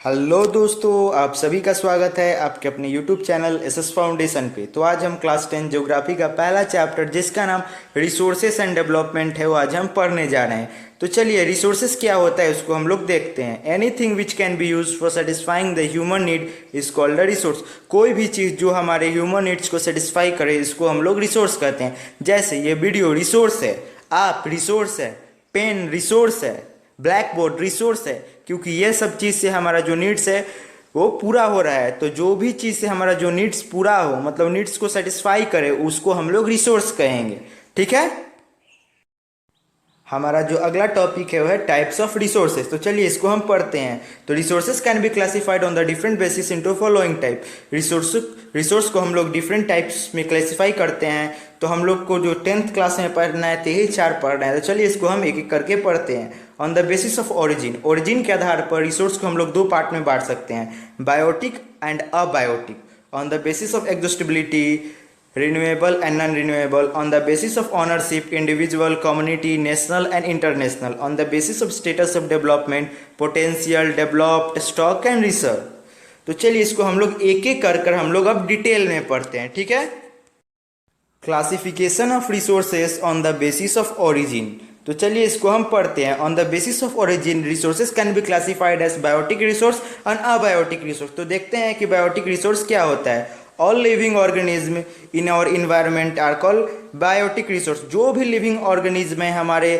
Hello दोस्तों, आप सभी का स्वागत है आपके अपने यूट्यूब चैनल एसएस फाउंडेशन पे। तो आज हम क्लास 10 ज्योग्राफी का पहला चैप्टर जिसका नाम रिसोर्सेस एंड डेवलपमेंट है वो आज हम पढ़ने जा रहे हैं। तो चलिए, रिसोर्सेस क्या होता है उसको हम लोग देखते हैं। Anything which can be use for satisfying the human need is called a resource. कोई भी चीज़ जो हमारे ह्यूमन नीड्स को सेटिस्फाई करे इसको हम लोग रिसोर्स कहते हैं। जैसे ये वीडियो रिसोर्स है, आप रिसोर्स है, पेन रिसोर्स है, ब्लैक बोर्ड रिसोर्स है, क्योंकि ये सब चीज़ से हमारा जो नीड्स है वो पूरा हो रहा है। तो जो भी चीज़ से हमारा जो नीड्स पूरा हो, मतलब नीड्स को सेटिस्फाई करे, उसको हम लोग रिसोर्स कहेंगे। ठीक है। हमारा जो अगला टॉपिक है वो है टाइप्स ऑफ रिसोर्सेज। तो चलिए इसको हम पढ़ते हैं। तो resources can be classified on the different basis into following type. Resource को हम लोग डिफरेंट टाइप्स में क्लासिफाई करते हैं। तो हम लोग को जो 10th क्लास में पढ़ना है तो यही 4 पढ़ना है। तो चलिए इसको हम एक एक करके पढ़ते हैं। On the basis of origin, origin के आधार पर रिसोर्स को हम लोग 2 पार्ट में बांट सकते हैं, biotic and abiotic. On the basis of exhaustibility, renewable and non-renewable. On the basis of ownership, individual, community, national and international. On the basis of status of development, potential, developed, stock and reserve. तो चलिए इसको हम लोग एक एक कर हम लोग अब डिटेल में पढ़ते हैं। ठीक है। Classification of resources on the basis of origin. तो चलिए इसको हम पढ़ते हैं। On the basis of origin, resources can be classified as biotic resource and abiotic resource. तो देखते हैं कि बायोटिक रिसोर्स क्या होता है। All living organism in our environment are called biotic resource. जो भी लिविंग ऑर्गेनिज्म है हमारे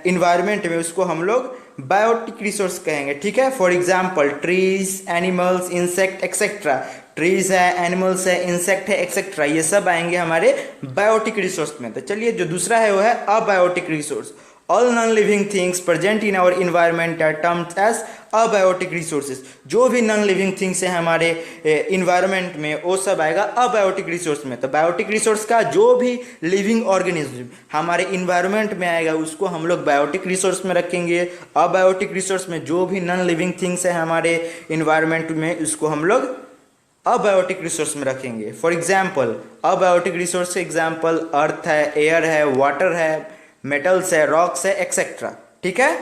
इन्वायरमेंट में उसको हम लोग बायोटिक रिसोर्स कहेंगे। ठीक है। For example trees, animals, insect etcetera. Trees है, एनिमल्स है, इंसेक्ट है एक्सेट्रा, ये सब आएंगे हमारे बायोटिक रिसोर्स में। तो चलिए जो दूसरा है वो है abiotic resource. All non living things present in our environment are termed as abiotic resources. जो भी नॉन लिविंग थिंग्स है हमारे इन्वायरमेंट में वो सब आएगा अबायोटिक रिसोर्स में। तो बायोटिक रिसोर्स का जो भी लिविंग ऑर्गेनिज्म हमारे इन्वायरमेंट में आएगा उसको हम लोग बायोटिक रिसोर्स में रखेंगे। अबायोटिक रिसोर्स में जो भी नॉन लिविंग थिंग्स है हमारे इन्वायरमेंट में उसको हम लोग अबायोटिक रिसोर्स में रखेंगे। फॉर एग्जाम्पल अबायोटिक रिसोर्स के एग्जाम्पल अर्थ है, एयर है, वाटर है, मेटल्स है, रॉक्स है एक्सेट्रा। ठीक है।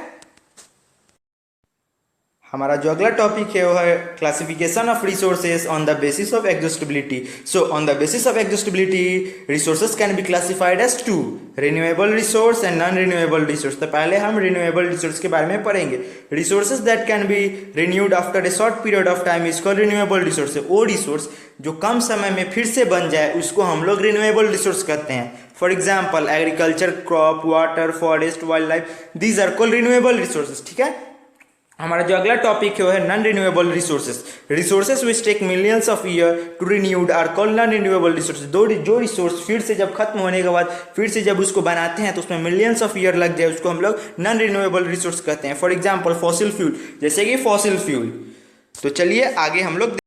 हमारा जो अगला टॉपिक है वो है classification of resources on the basis of exhaustibility. So on the basis of exhaustibility, resources can be classified as 2, renewable resource and non renewable resource. तो पहले हम रिन्यूएबल रिसोर्स के बारे में पढ़ेंगे। Resources that can be renewed after a short period of time is called renewable resource. वो resource जो कम समय में फिर से बन जाए उसको हम लोग रिन्यूएबल रिसोर्स कहते हैं। For example agriculture, crop, water, forest, wild life, these are called renewable resources. ठीक है। हमारा जो अगला टॉपिक है वो है non renewable resources. Resources which take millions of year to renewed are called non renewable resources. जो रिसोर्स फिर से जब खत्म होने के बाद फिर से जब उसको बनाते हैं तो उसमें मिलियंस ऑफ ईयर लग जाए उसको हम लोग नॉन रिन्यूएबल रिसोर्स कहते हैं। फॉर एग्जाम्पल फॉसिल फ्यूल, जैसे कि फॉसिल फ्यूल। तो चलिए आगे हम लोग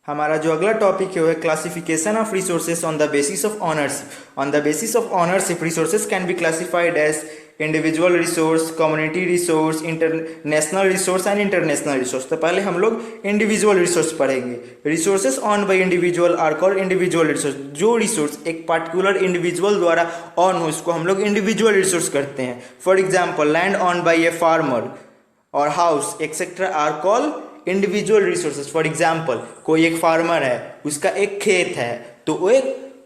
हमारा जो अगला टॉपिक है वो है classification of resources on the basis of ownership. On the basis of ownership, resources can be classified as individual resource, community resource, international resource and international resource. तो पहले हम लोग इंडिविजुअल रिसोर्स पढ़ेंगे। Resources on by individual are called individual resource. जो resource एक particular individual द्वारा own हो उसको हम लोग इंडिविजुअल रिसोर्स करते हैं। For example land own by a farmer और house etcetera are called individual resources. For example कोई एक फार्मर है, उसका एक खेत है, तो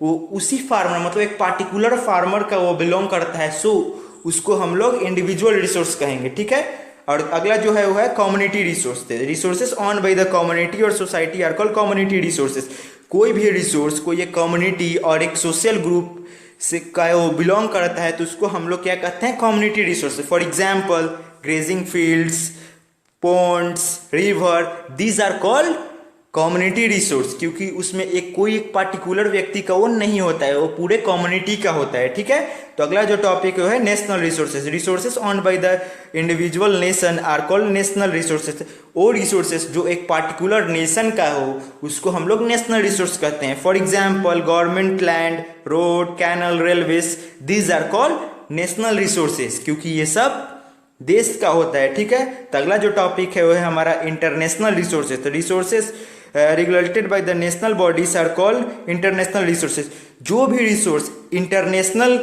वो उसी फार्मर मतलब एक पार्टिकुलर फार्मर का वो बिलोंग करता है, सो उसको हम लोग इंडिविजुअल रिसोर्स कहेंगे। ठीक है। और अगला जो है वो है community resource. Resources on by the community और society are called community resources. कोई भी रिसोर्स कोई एक कम्युनिटी और एक सोशल ग्रुप से का वो बिलोंग करता है तो उसको हम लोग क्या कहते हैं, community resources. For example grazing fields, ponds, river, these are called community resource, क्योंकि उसमें एक पार्टिकुलर व्यक्ति का वो नहीं होता है, वो पूरे कम्युनिटी का होता है। ठीक है। तो अगला जो टॉपिक है national resources. Resources on by the individual nation are called national resources. वो रिसोर्सेज जो एक पार्टिकुलर नेशन का हो उसको हम लोग नेशनल रिसोर्स कहते हैं। For example government land, road, canal, railways, these are called national resources, क्योंकि ये सब देश का होता है। ठीक है। तो अगला जो टॉपिक है वो है हमारा इंटरनेशनल रिसोर्सेज। तो resources regulated by the national bodies are called international resources. जो भी रिसोर्स इंटरनेशनल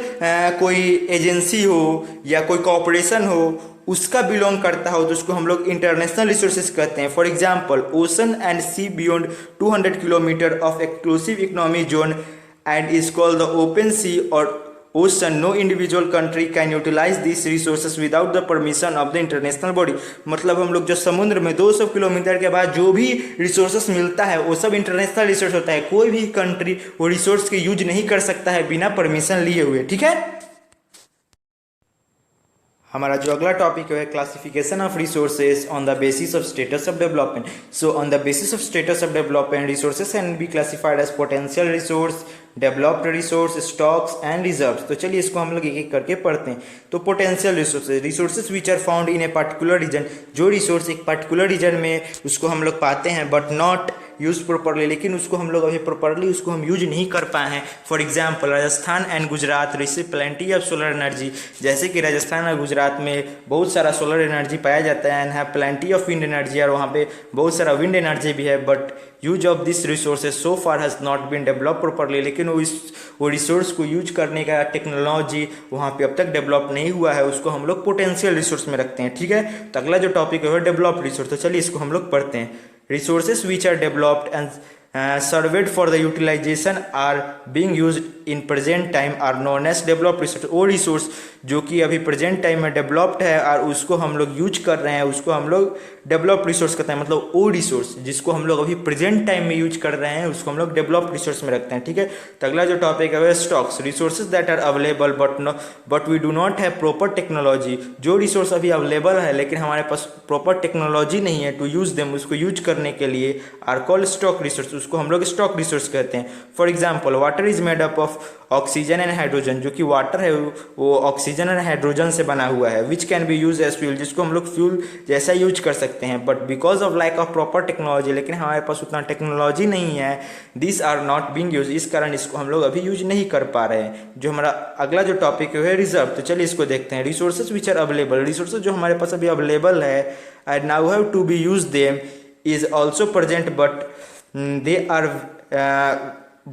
कोई एजेंसी हो या कोई कॉरपोरेशन हो उसका बिलोंग करता हो तो उसको हम लोग इंटरनेशनल रिसोर्सेज कहते हैं। For example ocean and sea beyond 200 kilometre of exclusive economy zone and is called the open sea और ocean. No individual country can utilise this resources without the permission of the international body. मतलब हम लोग जो समुद्र में 200 kilometre के बाद जो भी रिसोर्सेज मिलता है वो सब इंटरनेशनल रिसोर्स होता है। कोई भी कंट्री वो रिसोर्स के यूज नहीं कर सकता है बिना परमिशन लिए हुए। ठीक है, हमारा जो अगला टॉपिक है classification of resources on the basis of status of development. So on the basis of status of development resources can be classified as potential resource, developed resource, stocks and reserves. तो चलिए इसको हम लोग एक एक करके पढ़ते हैं। तो potential resources, resources which are found in a particular region, जो रिसोर्स एक पर्टिकुलर रीजन में उसको हम लोग पाते हैं बट नॉट यूज प्रॉपरली, लेकिन उसको हम लोग अभी प्रॉपरली उसको हम यूज नहीं कर पाए हैं। For example Rajasthan and Gujarat receive plenty of solar energy. जैसे कि राजस्थान और गुजरात में बहुत सारा सोलर एनर्जी पाया जाता है and have plenty of wind energy, और वहाँ पे बहुत सारा विंड एनर्जी भी है। But use of this resources so far has not been develop properly, लेकिन वो रिसोर्स को यूज करने का टेक्नोलॉजी वहाँ पे अब तक डेवलप नहीं हुआ है, उसको हम लोग पोटेंशियल रिसोर्स में रखते हैं। ठीक है, तो अगला जो टॉपिक है डेवलप्ड रिसोर्स। तो चलिए इसको हम लोग पढ़ते हैं। Resources which are developed and surveyed for the utilization are being used in present time are known as developed resource। वो रिसोर्स जो कि अभी प्रेजेंट टाइम में डेवलप्ड है और उसको हम लोग यूज कर रहे हैं उसको हम लोग डेवलप्ड रिसोर्स कहते हैं। मतलब वो रिसोर्स जिसको हम लोग अभी प्रेजेंट टाइम में यूज कर रहे हैं उसको हम लोग डेवलप्ड रिसोर्स में रखते हैं। ठीक है, तो अगला जो टॉपिक है stocks, resources that are available but we do not have proper technology. जो रिसोर्स अभी अवेलेबल है लेकिन हमारे पास प्रॉपर टेक्नोलॉजी नहीं है टू यूज देम, उसको यूज करने के लिए आर कॉल्ड स्टॉक रिसोर्स, उसको हम लोग स्टॉक रिसोर्स कहते हैं। For example water is made up of oxygen and hydrogen, जो कि वाटर है वो ऑक्सीजन और हाइड्रोजन से बना हुआ है। Which can be use as fuel, जिसको हम लोग फ्यूल जैसा यूज कर सकते हैं। But because of lack of proper technology, लेकिन हमारे पास उतना टेक्नोलॉजी नहीं है, this are not being use, इस कारण इसको हम लोग अभी यूज नहीं कर पा रहे हैं। जो हमारा अगला जो टॉपिक है रिजर्व। तो चलिए इसको देखते हैं। Resources which are available, resources जो हमारे पास अभी अवेलेबल है and now have to be use them is also present but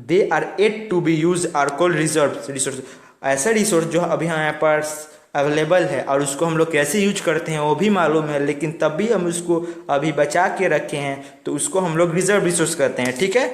they are yet to be used are called reserves resource। ऐसा रिसोर्स जो अभी हमारे पास अवेलेबल है और उसको हम लोग कैसे यूज करते हैं वो भी मालूम है, लेकिन तब भी हम उसको अभी बचा के रखे हैं तो उसको हम लोग रिजर्व रिसोर्स कहते हैं। ठीक है,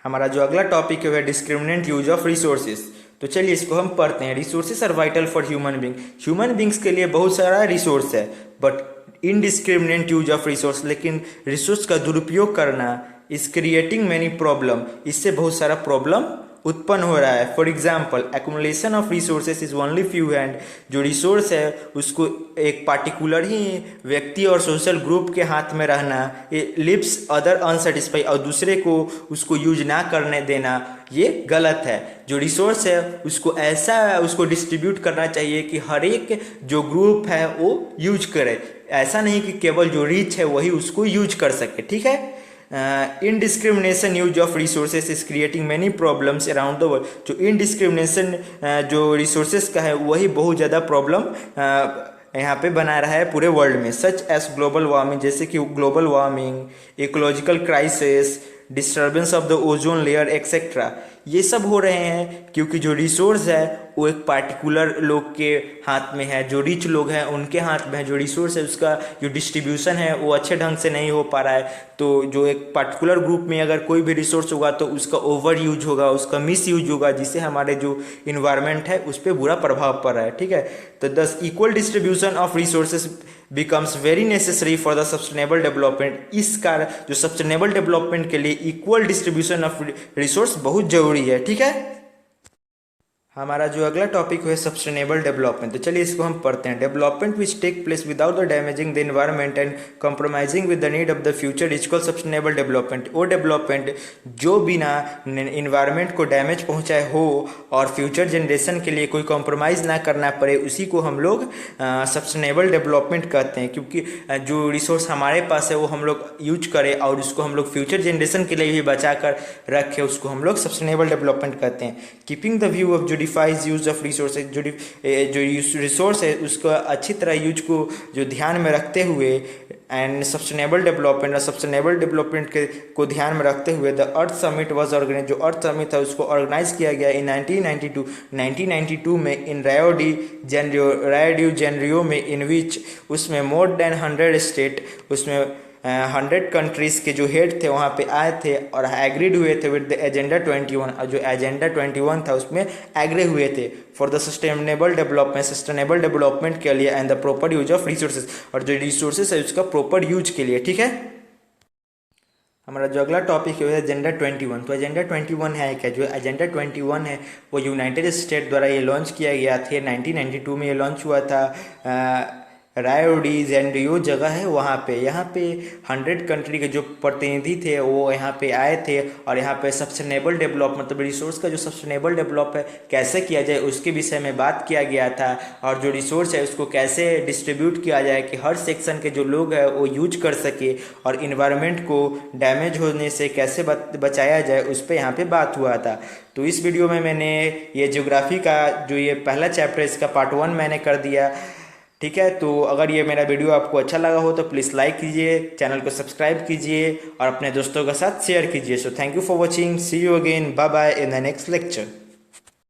हमारा जो अगला टॉपिक है डिस्क्रिमिनेंट यूज ऑफ रिसोर्सेज। तो चलिए इसको हम पढ़ते हैं। Resources are vital for human being, human beings के लिए बहुत सारा रिसोर्स है but indiscriminate use of resource, लेकिन रिसोर्स का दुरुपयोग करना इज क्रिएटिंग मैनी प्रॉब्लम, इससे बहुत सारा प्रॉब्लम उत्पन्न हो रहा है। For example accumulation of resources is only few hand, जो रिसोर्स है उसको एक पार्टिकुलर ही व्यक्ति और सोशल ग्रुप के हाथ में रहना, लिव्स अदर अनसेटिस्फाई, और दूसरे को उसको यूज ना करने देना, ये गलत है। जो रिसोर्स है उसको ऐसा उसको डिस्ट्रीब्यूट करना चाहिए कि हर एक जो ग्रुप है वो यूज करे, ऐसा नहीं कि केवल जो रिच है वही उसको यूज कर सके। ठीक है, इनडिस्क्रिमिनेशन use of resources is creating many problems around the world. जो इनडिस्क्रिमिनेशन जो रिसोर्सेज का है वही बहुत ज़्यादा प्रॉब्लम यहाँ पे बना रहा है पूरे वर्ल्ड में। सच एज ग्लोबल वार्मिंग, जैसे कि global warming, ecological crisis, disturbance of the ozone layer etcetera, ये सब हो रहे हैं क्योंकि जो रिसोर्स है वो एक पार्टिकुलर लोग के हाथ में है, जो रिच लोग हैं उनके हाथ में है। जो रिसोर्स है उसका जो डिस्ट्रीब्यूशन है वो अच्छे ढंग से नहीं हो पा रहा है, तो जो एक पार्टिकुलर ग्रुप में अगर कोई भी रिसोर्स होगा तो उसका ओवर यूज होगा, उसका मिस यूज होगा, जिससे हमारे जो इन्वायरमेंट है उस पर बुरा प्रभाव पड़ रहा है। ठीक है, तो दस equal distribution of resources becomes very necessary for the sustainable development. इस कारण जो सस्टेनेबल डेवलपमेंट के लिए इक्वल डिस्ट्रीब्यूशन ऑफ रिसोर्स बहुत जरूरी है। ठीक है, हमारा जो अगला टॉपिक है सस्टेनेबल डेवलपमेंट। तो चलिए इसको हम पढ़ते हैं। Development which take place without the damaging the environment and compromising with the need of the future is called sustainable development. वो डेवलपमेंट जो बिना इन्वायरमेंट को डैमेज पहुंचाए हो और फ्यूचर जनरेशन के लिए कोई कॉम्प्रोमाइज़ ना करना पड़े, उसी को हम लोग सस्टेनेबल डेवलपमेंट कहते हैं। क्योंकि जो रिसोर्स हमारे पास है वो हम लोग यूज करें और उसको हम लोग फ्यूचर जनरेशन के लिए भी बचा कर रखें, उसको हम लोग सस्टेनेबल डेवलपमेंट कहते हैं। कीपिंग द व्यू ऑफ जो जुडिफाइज यूज ऑफ रिसोर्सेज, जो रिसोर्स है उसको अच्छी तरह यूज को जो ध्यान में रखते हुए एंड सस्टेनेबल डेवलपमेंट और सस्टेनेबल डेवलपमेंट को ध्यान में रखते हुए the earth summit was organise, जो अर्थ समिट था उसको ऑर्गेनाइज किया गया इन 1992 में इन रायो डी जेनेरियो में, इन विच उसमें मोर देन 100 स्टेट, उसमें 100 कंट्रीज के जो हेड थे वहाँ पे आए थे और एग्रीड हुए थे विद द एजेंडा 21, और जो एजेंडा 21 था उसमें एग्री हुए थे फॉर द सस्टेनेबल डेवलपमेंट के लिए and the proper use of resources, और जो रिसोर्सेज है उसका प्रॉपर यूज के लिए। ठीक है, हमारा जो अगला टॉपिक है एजेंडा 21। तो एजेंडा 21 है क्या? जो एजेंडा 21 है वो यूनाइटेड स्टेट द्वारा ये लॉन्च किया गया था, 1992 में ये लॉन्च हुआ था। रायो डी जेनेरियो जगह है वहाँ पे, यहाँ पे 100 कंट्री के जो प्रतिनिधि थे वो यहाँ पे आए थे और यहाँ पे सस्टेनेबल डेवलप मतलब रिसोर्स का जो सस्टेनेबल डेवलप है कैसे किया जाए उसके विषय में बात किया गया था, और जो रिसोर्स है उसको कैसे डिस्ट्रीब्यूट किया जाए कि हर सेक्शन के जो लोग हैं वो यूज कर सके, और इन्वायरमेंट को डैमेज होने से कैसे बचाया जाए उस पर यहाँ पे बात हुआ था। तो इस वीडियो में मैंने ये ज्योग्राफी का जो ये पहला चैप्टर इसका पार्ट 1 मैंने कर दिया। ठीक है, तो अगर ये मेरा वीडियो आपको अच्छा लगा हो तो प्लीज़ लाइक कीजिए, चैनल को सब्सक्राइब कीजिए और अपने दोस्तों के साथ शेयर कीजिए। So thank you for watching, see you again, bye bye in the next lecture.